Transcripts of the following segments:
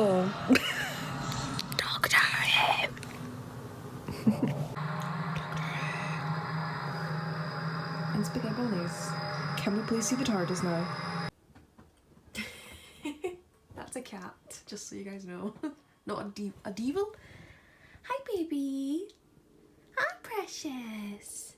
Oh. Doctor. And spaghetti bolognese. Can we please see the TARDIS now? That's a cat, just so you guys know. Not a devil. Hi, baby. Hi, precious.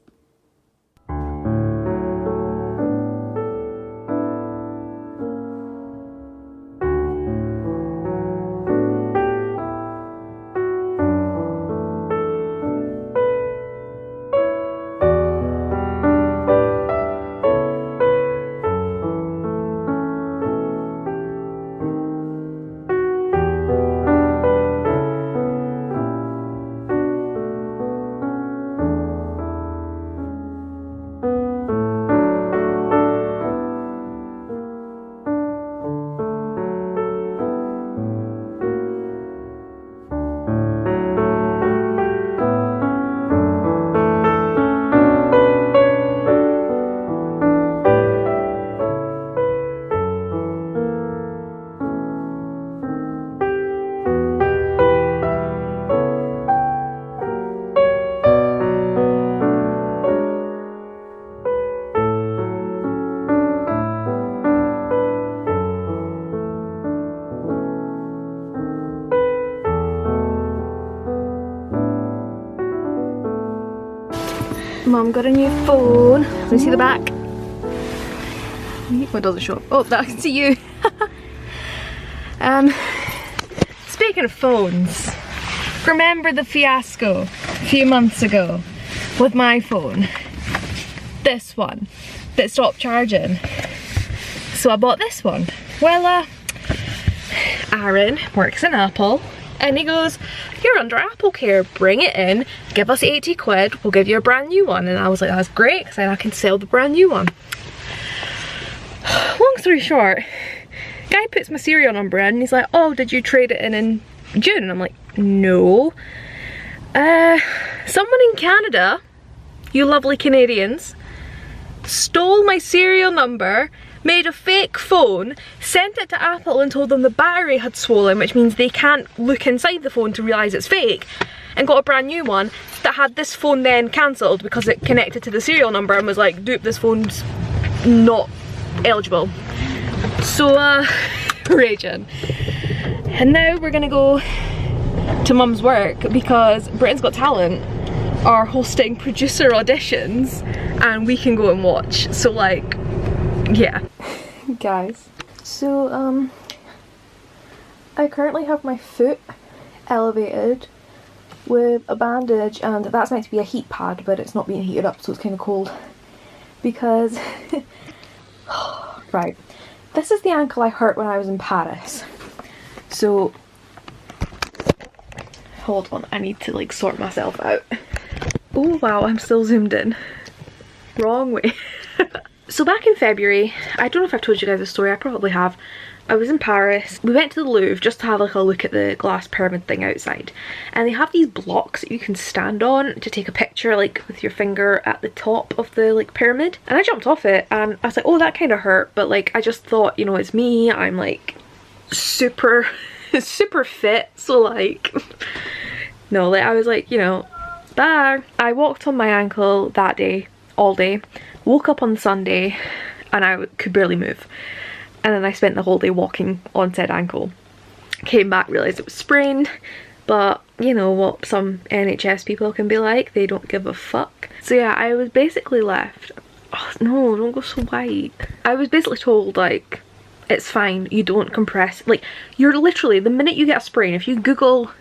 Mum got a new phone. Let me see the back. What doesn't show up? Oh, I can see you. Speaking of phones, remember the fiasco a few months ago with my phone? This one that stopped charging. So I bought this one. Well, Aaron works in Apple. And he goes, you're under Apple Care, bring it in, give us 80 quid, we'll give you a brand new one. And I was like, that's great, because then I can sell the brand new one. Long story short, guy puts my serial number in and he's like, oh, did you trade it in June? And I'm like, no. Someone in Canada, you lovely Canadians, stole my serial number, made a fake phone, sent it to Apple and told them the battery had swollen, which means they can't look inside the phone to realise it's fake, and got a brand new one that had this phone then cancelled because it connected to the serial number and was like, dupe, this phone's not eligible. So, raging. And now we're gonna go to Mum's work because Britain's Got Talent are hosting producer auditions and we can go and watch. So like, yeah. Guys, so I currently have my foot elevated with a bandage, and that's meant to be a heat pad, but it's not being heated up, so it's kind of cold because right, this is the ankle I hurt when I was in Paris. So hold on, I need to like sort myself out. Oh wow, I'm still zoomed in. Wrong way. So back in February, I don't know if I've told you guys this story, I probably have. I was in Paris. We went to the Louvre just to have like a look at the glass pyramid thing outside. And they have these blocks that you can stand on to take a picture like with your finger at the top of the like pyramid. And I jumped off it and I was like, oh, that kind of hurt. But like, I just thought, you know, it's me. I'm like super, super fit. So like, no, like I was like, you know, bye. I walked on my ankle that day, all day. Woke up on Sunday and I could barely move. And then I spent the whole day walking on said ankle. Came back, realised it was sprained, but you know what some NHS people can be like, they don't give a fuck. So yeah, I was basically left, oh no, don't go so white. I was basically told like, it's fine, you don't compress. Like, you're literally, the minute you get a sprain, if you Google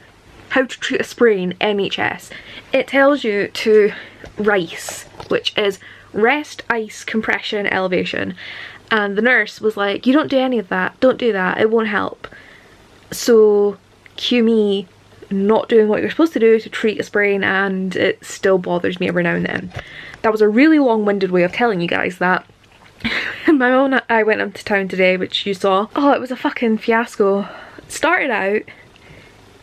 how to treat a sprain NHS, it tells you to RICE, which is rest, ice, compression, elevation. And the nurse was like, you don't do any of that, don't do that, it won't help. So cue me not doing what you're supposed to do to treat a sprain, and it still bothers me every now and then. That was a really long-winded way of telling you guys that. My mum and I went up to town today, which you saw. Oh, it was a fucking fiasco. It started out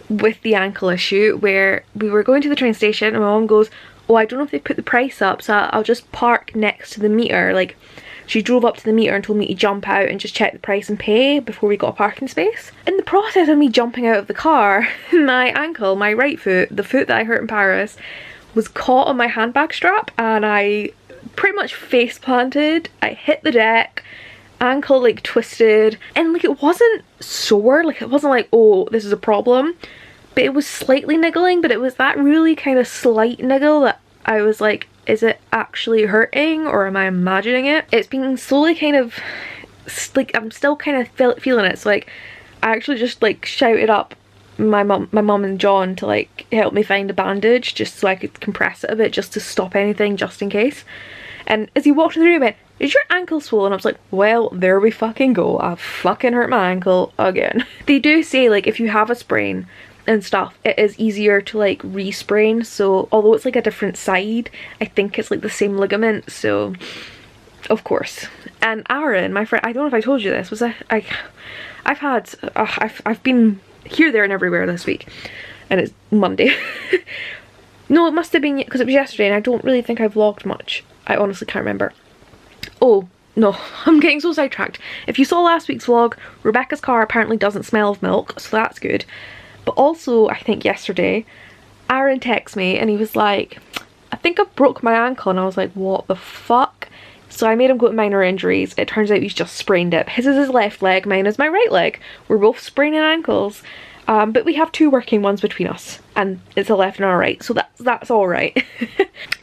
with the ankle issue where we were going to the train station and my mum goes, oh, I don't know if they put the price up, so I'll just park next to the meter. Like, she drove up to the meter and told me to jump out and just check the price and pay before we got a parking space. In the process of me jumping out of the car, my ankle, my right foot, the foot that I hurt in Paris, was caught on my handbag strap, and I pretty much face planted. I hit the deck, ankle like twisted, and like it wasn't sore, like it wasn't like, oh, this is a problem, but it was slightly niggling, but it was that really kind of slight niggle that I was like, is it actually hurting or am I imagining it? It's been slowly kind of like, I'm still kind of feeling it, so like I actually just like shouted up my mum and John to like help me find a bandage just so I could compress it a bit just to stop anything, just in case. And as he walked in the room, he went, is your ankle swollen? I was like, well, there we fucking go, I've fucking hurt my ankle again. They do say like if you have a sprain and stuff, it is easier to like re-sprain, so although it's like a different side, I think it's like the same ligament, so of course. And Aaron, my friend, I don't know if I told you this, was I've been here, there and everywhere this week, and it's Monday. No, it must have been, because it was yesterday and I don't really think I vlogged much. I honestly can't remember. Oh no, I'm getting so sidetracked. If you saw last week's vlog, Rebecca's car apparently doesn't smell of milk, so that's good. But also, I think yesterday, Aaron texted me and he was like, I think I broke my ankle, and I was like, what the fuck? So I made him go to minor injuries. It turns out he's just sprained it. His is his left leg, mine is my right leg. We're both spraining ankles, but we have two working ones between us, and it's a left and a right, so that's all right.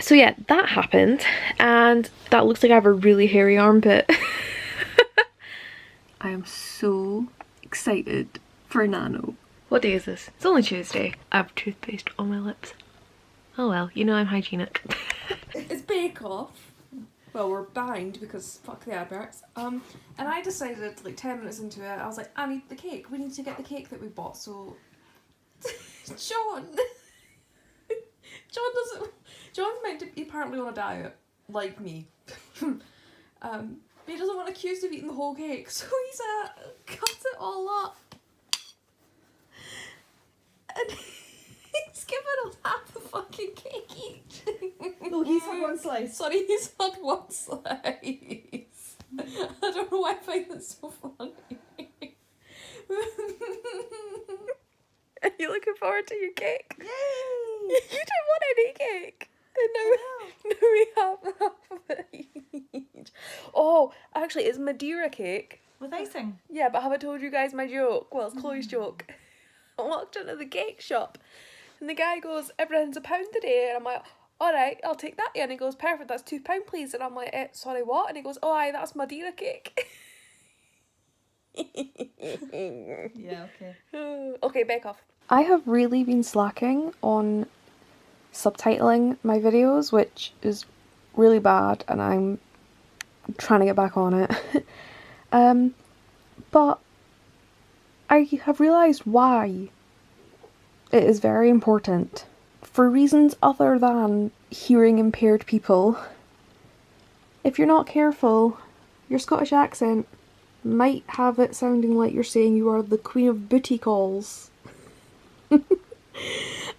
So yeah, that happened, and that looks like I have a really hairy armpit. I am so excited for Nano. What day is this? It's only Tuesday. I have toothpaste on my lips. Oh well, you know I'm hygienic. It's Bake Off. Well, we're behind because fuck the adverts. And I decided like 10 minutes into it, I was like, I need the cake. We need to get the cake that we bought. So John's meant to be apparently on a diet, like me. But he doesn't want accused of eating the whole cake, so he's cut it all up. And he's given us half the fucking cake each. No, he's had one slice. Sorry, he's had one slice. I don't know why I find it so funny. Are you looking forward to your cake? Yay! You didn't want any cake. And now we have half of it each. Oh, actually, it's Madeira cake. With icing. Yeah, but I haven't told you guys my joke. Well, it's Chloe's joke. I walked into the cake shop and the guy goes, everything's £1 today, and I'm like, alright, I'll take that. And he goes, perfect, that's £2 please. And I'm like, sorry, what? And he goes, oh aye, that's Madeira cake. Yeah, okay. Okay, back off. I have really been slacking on subtitling my videos, which is really bad, and I'm trying to get back on it. But I have realised why it is very important. For reasons other than hearing impaired people. If you're not careful, your Scottish accent might have it sounding like you're saying you are the queen of booty calls.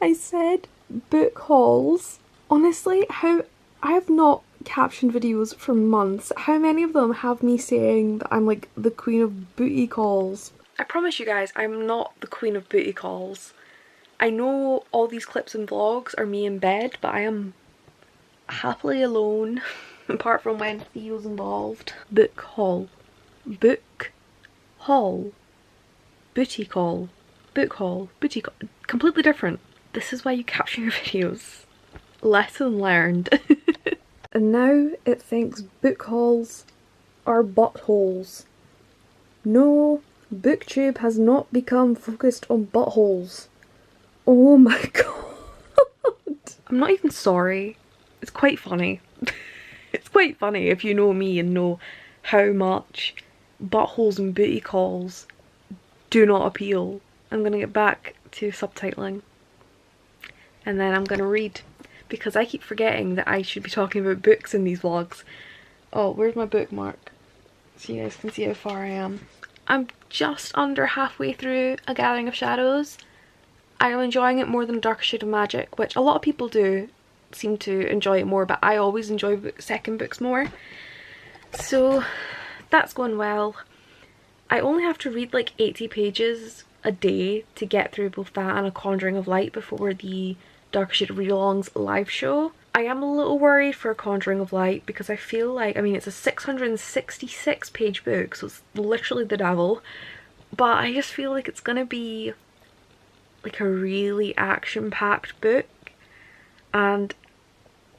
I said book hauls. Honestly, I have not captioned videos for months. How many of them have me saying that I'm like the queen of booty calls? I promise you guys, I'm not the queen of booty calls. I know all these clips and vlogs are me in bed, but I am happily alone, apart from when Theo's involved. Book haul. Book haul. Booty call. Book haul. Booty call. Completely different. This is why you caption your videos. Lesson learned. And now it thinks book hauls are buttholes. No, BookTube has not become focused on buttholes. Oh my god. I'm not even sorry. It's quite funny. It's quite funny if you know me and know how much buttholes and booty calls do not appeal. I'm gonna get back to subtitling. And then I'm gonna read. Because I keep forgetting that I should be talking about books in these vlogs. Oh, where's my bookmark? So you guys can see how far I am. I'm just under halfway through A Gathering of Shadows. I am enjoying it more than A Darker Shade of Magic, which a lot of people do. seem to enjoy it more, but I always enjoy second books more. So that's going well. I only have to read like 80 pages a day to get through both that and A Conjuring of Light before the Darker Shade of Read-Alongs live show. I am a little worried for A Conjuring of Light because I feel like, I mean, it's a 666 page book, so it's literally the devil, but I just feel like it's gonna be like a really action-packed book, and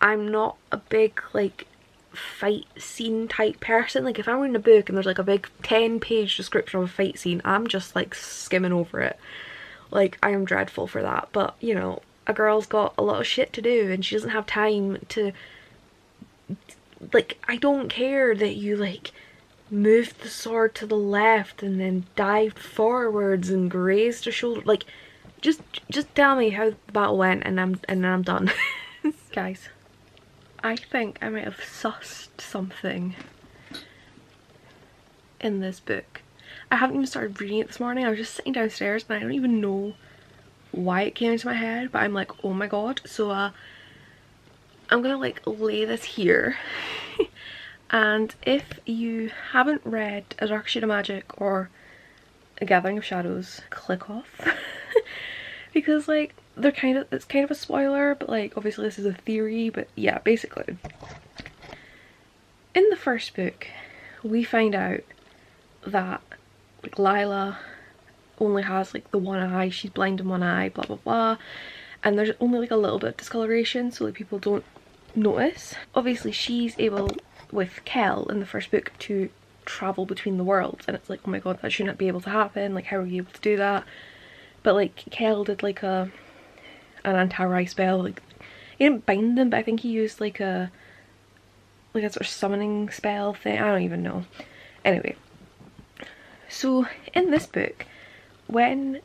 I'm not a big like fight scene type person. Like if I'm reading a book and there's like a big 10-page description of a fight scene, I'm just like skimming over it. Like I am dreadful for that, but you know, a girl's got a lot of shit to do and she doesn't have time to, like, I don't care that you like moved the sword to the left and then dived forwards and grazed her shoulder. Like just tell me how the battle went and I'm done. Guys, I think I might have sussed something in this book. I haven't even started reading it this morning. I was just sitting downstairs and I don't even know why it came into my head, but I'm like, oh my god. So I'm gonna like lay this here and if you haven't read A Dark Shade of Magic or A Gathering of Shadows, click off. Because like it's kind of a spoiler, but like obviously this is a theory, but yeah, basically in the first book we find out that like Lila only has like the one eye, she's blind in one eye, blah blah blah, and there's only like a little bit of discoloration so like people don't notice. Obviously she's able with Kel in the first book to travel between the worlds, and it's like, oh my god, that shouldn't be able to happen, like how are you able to do that? But like Kel did like an anti-eye spell, like he didn't bind them, but I think he used like a sort of summoning spell thing, I don't even know. Anyway, so in this book, when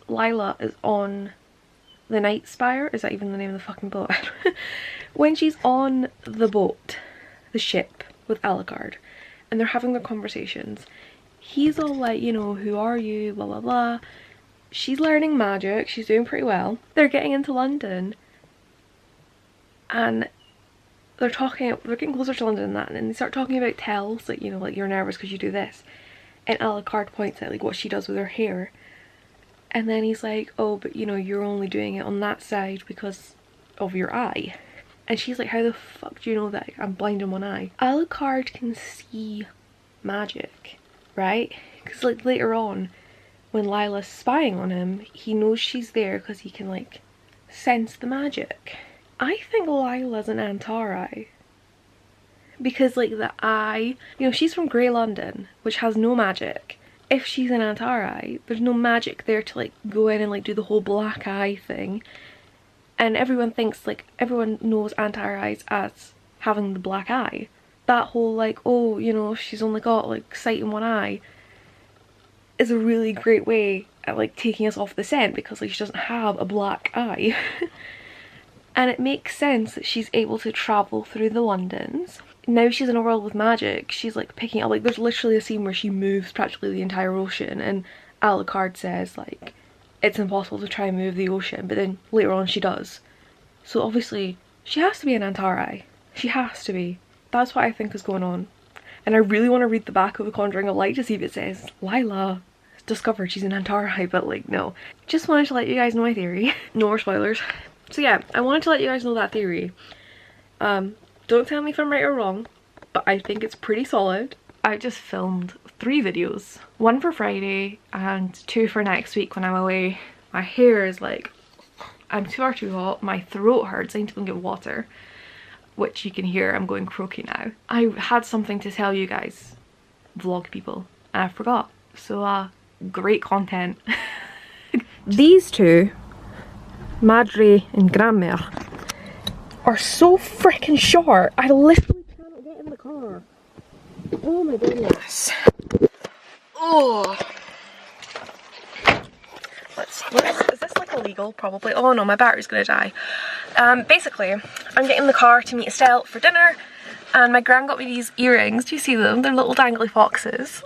Lila is on the Night Spire, is that even the name of the fucking boat? When she's on the boat, the ship with Alucard, and they're having their conversations, he's all like, you know, who are you, blah blah blah. She's learning magic, she's doing pretty well. They're getting into London and they're getting closer to London and that, and they start talking about tells, like, you know, like you're nervous because you do this, and Alucard points out like what she does with her hair, and then he's like, oh but you know, you're only doing it on that side because of your eye. And she's like, how the fuck do you know that I'm blind in one eye? Alucard can see magic, right? Because like later on when Lila's spying on him, he knows she's there because he can like sense the magic. I think Lila's an Antari, because like the eye, you know, she's from Grey London, which has no magic. If she's an Antari, there's no magic there to like go in and like do the whole black eye thing, and everyone thinks, like, everyone knows Antaris as having the black eye. That whole like, oh, you know, she's only got like sight in one eye is a really great way at like taking us off the scent, because like she doesn't have a black eye. And it makes sense that she's able to travel through the Londons. Now she's in a world with magic, she's like picking up, like there's literally a scene where she moves practically the entire ocean, and Alucard says like it's impossible to try and move the ocean, but then later on she does. So obviously she has to be an Antari. She has to be. That's what I think is going on. And I really want to read the back of A Conjuring of Light to see if it says Lila discovered she's an Antari, but like no. Just wanted to let you guys know my theory. No more spoilers. So yeah, I wanted to let you guys know that theory. Don't tell me if I'm right or wrong, but I think it's pretty solid. I just filmed 3 videos. 1 for Friday and 2 for next week when I'm away. My hair is like, I'm far too hot, my throat hurts, I need to go and get water. Which you can hear, I'm going croaky now. I had something to tell you guys, vlog people, and I forgot. So great content. These two, Madre and Grandmère, are so freaking short. I literally cannot get in the car. Oh my goodness. Oh. Let's see. Is this like illegal? Probably. Oh no, my battery's gonna die. Basically, I'm getting in the car to meet Estelle for dinner, and my gran got me these earrings. Do you see them? They're little dangly foxes.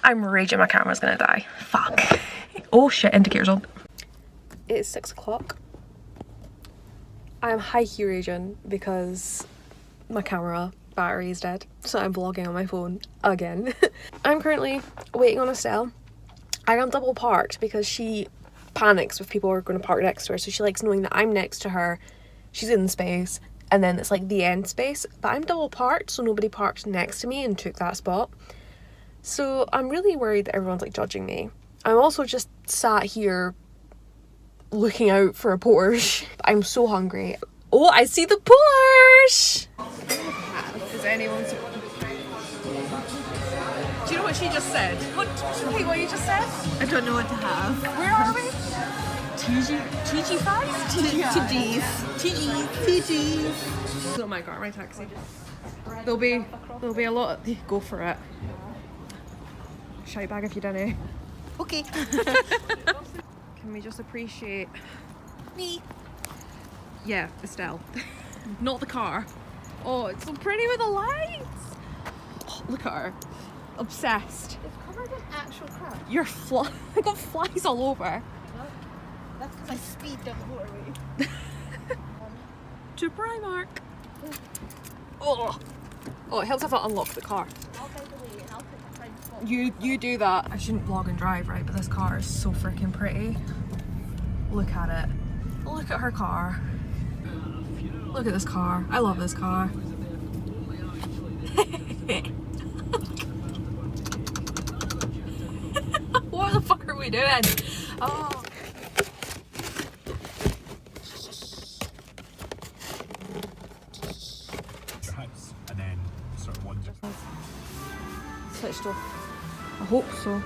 I'm raging my camera's gonna die. Fuck. Oh shit, indicators on. It is 6 o'clock. I'm high-key raging because my camera battery is dead, so I'm vlogging on my phone again. I'm currently waiting on Estelle. I am double parked because she panics if people are going to park next to her, so she likes knowing that I'm next to her, she's in the space, and then it's like the end space. But I'm double parked, so nobody parked next to me and took that spot. So I'm really worried that everyone's like judging me. I'm also just sat here looking out for a Porsche. I'm so hungry. Oh, I see the Porsche! Is anyone... Do you know what she just said? Hey, what you just said? I don't know what to have. Where are we? TG fries? TG's. Oh my god, my taxi. There'll be a lot of... Go for it. Shout back if you don't know. Okay. Can we just appreciate... Me. Yeah, Estelle. Not the car. Oh, it's so pretty with the lights. Oh, look at her. Obsessed. It's covered in actual crap. You're I got flies all over. That's because I speed down the motorway. To Primark. Oh, it helps if I unlock the car. I'll take the way and I'll put my friend's phone. You do that. I shouldn't vlog and drive, right? But this car is so freaking pretty. Look at it. Look at her car. Look at this car. I love this car. What the fuck are we doing? Oh. House and then sort of wander. Switched off. I hope so.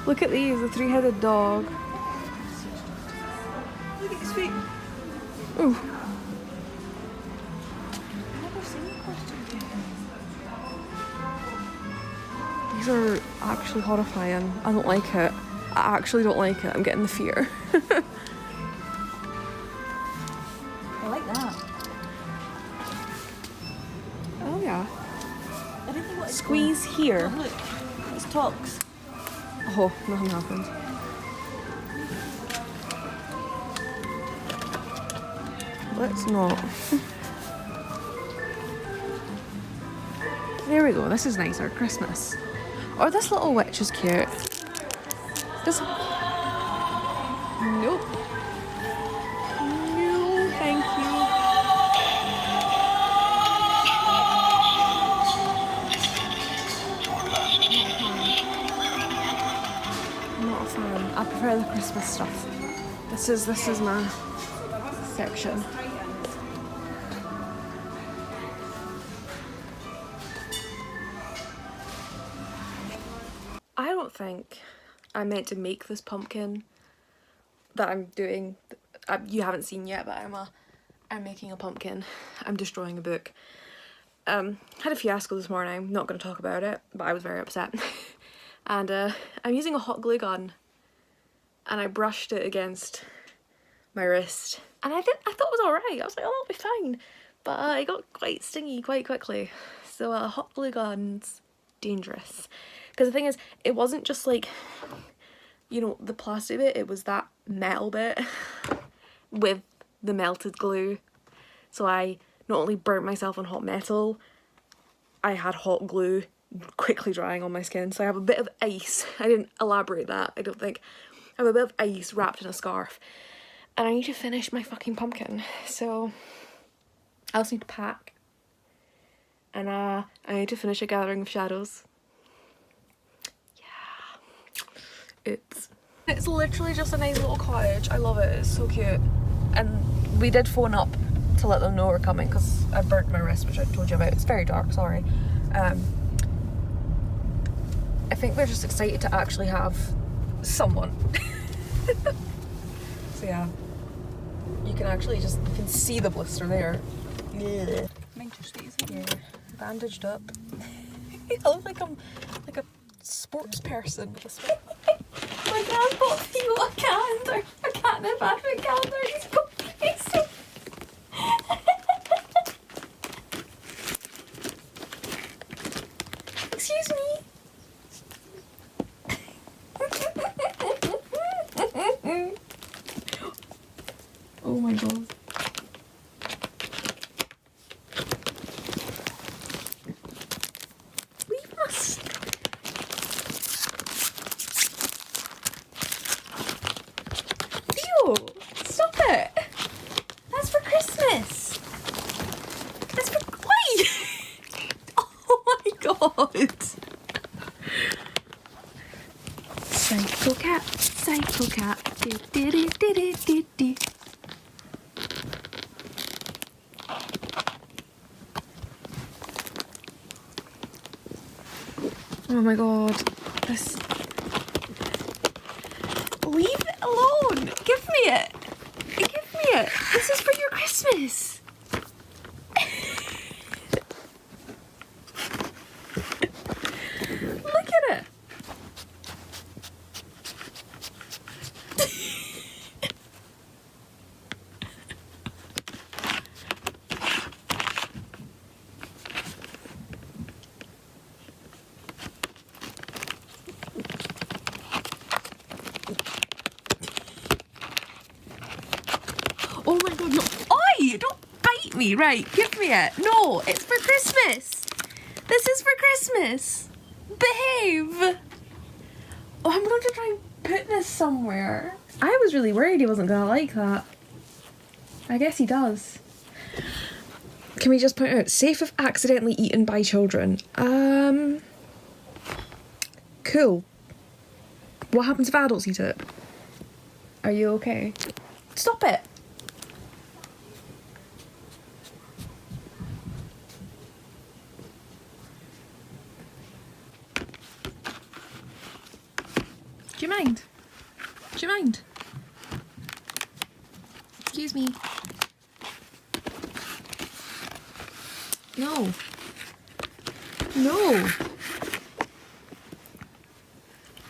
Look at these, the three-headed dog. Look at his feet. Ooh. These are actually horrifying. I don't like it. I actually don't like it. I'm getting the fear. I like that. Oh yeah. I don't think what it's Squeeze here. called. Look, it's talks. Oh, nothing happened. Let's not. There we go, this is nicer, Christmas. Or this little witch is cute. Does... Nope. No, thank you. I'm not a fan. I prefer the Christmas stuff. This is my section. I don't think I meant to make this pumpkin that I'm doing. You haven't seen yet, but I'm making a pumpkin. I'm destroying a book. Had a fiasco this morning. I'm not going to talk about it, but I was very upset. And I'm using a hot glue gun, and I brushed it against my wrist, and I thought it was alright. I was like, oh, it'll be fine, but it got quite stingy quite quickly. So hot glue gun's dangerous, because the thing is, it wasn't just like, you know, the plastic bit, it was that metal bit with the melted glue. So I not only burnt myself on hot metal, I had hot glue quickly drying on my skin. So I have a bit of ice. I didn't elaborate that, I don't think. I have a bit of ice wrapped in a scarf. And I need to finish my fucking pumpkin. So I also need to pack. And I need to finish A Gathering of Shadows. Yeah. It's literally just a nice little cottage. I love it. It's so cute. And we did phone up to let them know we're coming because I burnt my wrist, which I told you about. It's very dark, sorry. I think they're just excited to actually have someone. So yeah, you can see the blister there. Yeah. Yeah. Bandaged up. I look like I'm like a sports person. My dad bought you a calendar. A catnip advent calendar. He's got face. Excuse me. Oh my god. This. Leave it alone! Give me it! Give me it! This is for your Christmas! Look at it! Oh my god, no. Oi! Don't bite me! Right, give me it. No, it's for Christmas. This is for Christmas. Behave. Oh, I'm going to try and put this somewhere. I was really worried he wasn't going to like that. I guess he does. Can we just point out, safe if accidentally eaten by children. Cool. What happens if adults eat it? Are you okay? Stop it. Do you mind? Do you mind? Excuse me. No. No.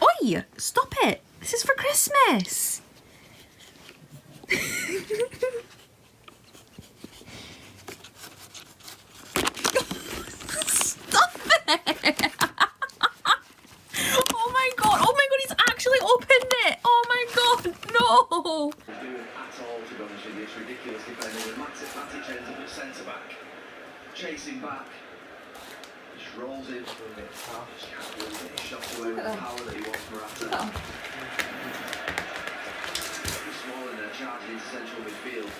Oi! Stop it! This is for Christmas! Stop it! Oh my god, he's actually opened it! Oh my god, no! It's ridiculous defending with Matic ends up at centre back, chasing back, just rolls in, just can't really get his shot away with the power that he wants Morata. He's small in there, charging into central midfield.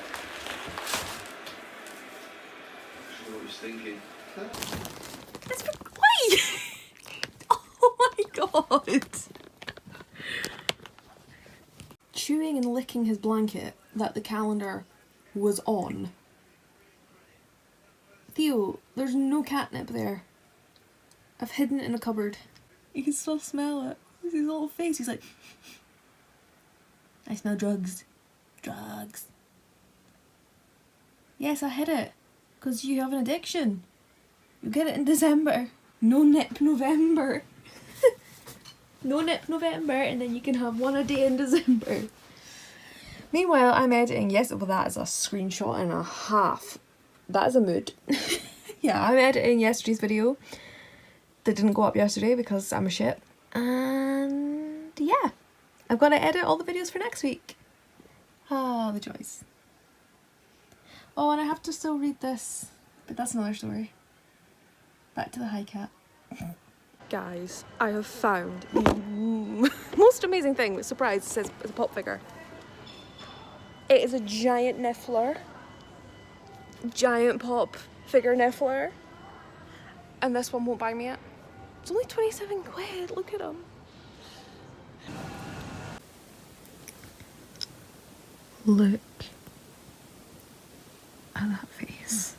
Not sure what he's thinking. It's for... Wait! Oh my god! Chewing and licking his blanket that the calendar was on. Theo, there's no catnip there. I've hidden it in a cupboard. You can still smell it. His little face, he's like... I smell drugs. Drugs. Yes, I hid it. Because you have an addiction. You get it in December. No nip November. No nip November, and then you can have one a day in December. Meanwhile, I'm editing. Yes, well, that is a screenshot and a half. That is a mood. Yeah, I'm editing yesterday's video. That didn't go up yesterday because I'm a shit. And yeah, I've got to edit all the videos for next week. Ah, the joys. Oh, and I have to still read this, but that's another story. Back to the high cat. Guys, I have found the most amazing thing. Surprise, it says it's a pop figure. It is a giant Niffler. Giant pop figure Niffler. And this one won't buy me it. It's only 27 quid, look at him. Look at that face.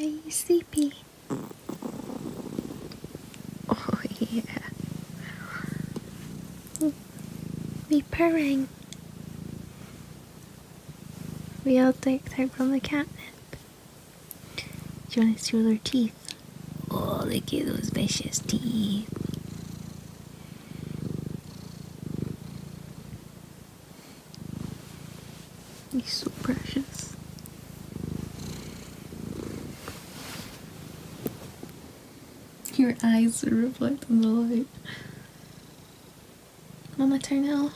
Are you sleepy? Oh yeah. Me purring. We all take out from the catnip. Do you want to see their teeth? Oh, look at those vicious teeth. He's so precious. Your eyes reflect on the light. Mama, turn it off.